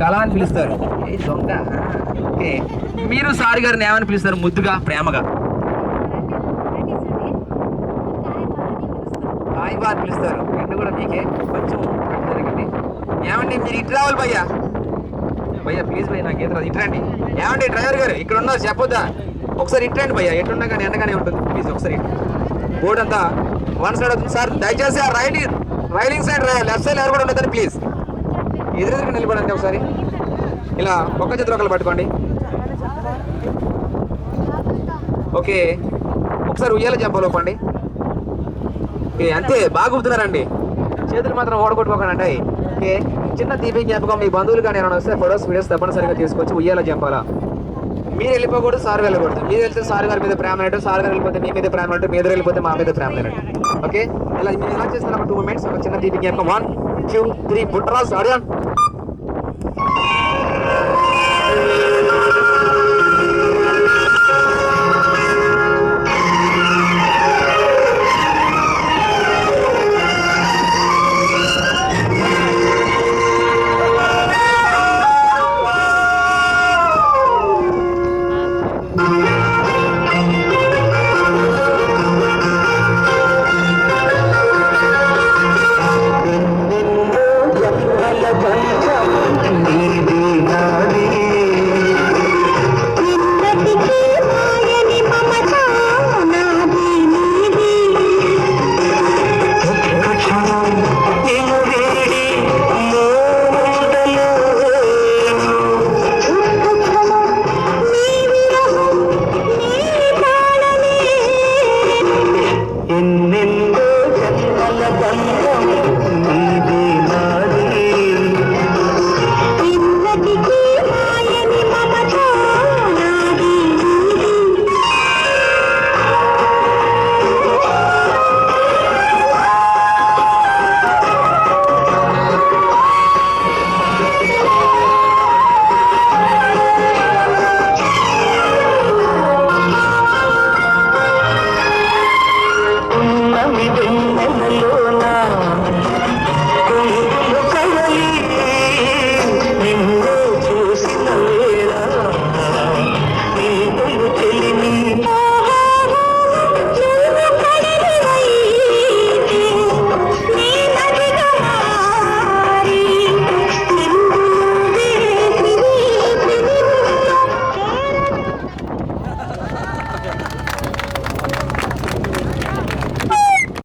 కళ అని పిలుస్తారు. ఏ దొంగ. ఓకే, మీరు సార్ గారిని ఏమని పిలుస్తారు? ముద్దుగా, ప్రేమగా సాయిబా అని పిలుస్తారు. రెండు కూడా మీకే కొంచెం జరిగింది. ఏమండి మీరు ఇటు రావాలి భయ్యా. భయ్యా ప్లీజ్ భయ్య, నాకు ఈత రాదు. ఇట్రండి. ఏమండి డ్రైవర్ గారు ఇక్కడ ఉన్నారు చెప్పొద్దా? ఒకసారి ఇట్రండి భయ్యా. ఎట్టున్నా కానీ ఎండగానే ఉంటుంది. ప్లీజ్ ఒకసారి బోర్డు అంతా వన్ సైడ్ అవుతుంది సార్. దయచేసి ఆ రైలింగ్ సైడ్ లెఫ్ట్ సైడ్ ఎవరు కూడా ఉండదండి. ప్లీజ్ ఎదురెదురుగా నిలబడండి. ఒకసారి ఇలా ఒక్క చేతులు ఒకరు పట్టుకోండి. ఓకే, ఒకసారి ఉయ్యాల జంపలోపండి. అంతే, బాగా ఊపుతున్నారండి. చేతులు మాత్రం ఓడగొట్టుకోకండి అంటాయి. ఓకే, చిన్న తీపి జ్ఞాపకం. మీ బంధువులు కానీ ఏమైనా వస్తే ఫొటోస్ వీడియోస్ తప్పనిసరిగా తీసుకొచ్చి ఉయ్యాల జంపాలా. మీరు వెళ్ళిపోకూడదు, సార్ వెళ్ళకూడదు. మీరు వెళ్తే సార్ గారి మీద ప్రేమ అయినట్టు, సార్ గారు వెళ్ళిపోతే మీ మీద ప్రేమ అయినట్టు, మీ ఎదురు వెళ్ళిపోతే మా మీద ప్రేమ అయినట్టు. ఓకే, ఇలా మీరు ఎలా చేస్తారు? ఒక 2 minutes ఒక చిన్న తీపి జ్ఞాపకం. 1 2 3 పుట్టరాజు అడిగాను.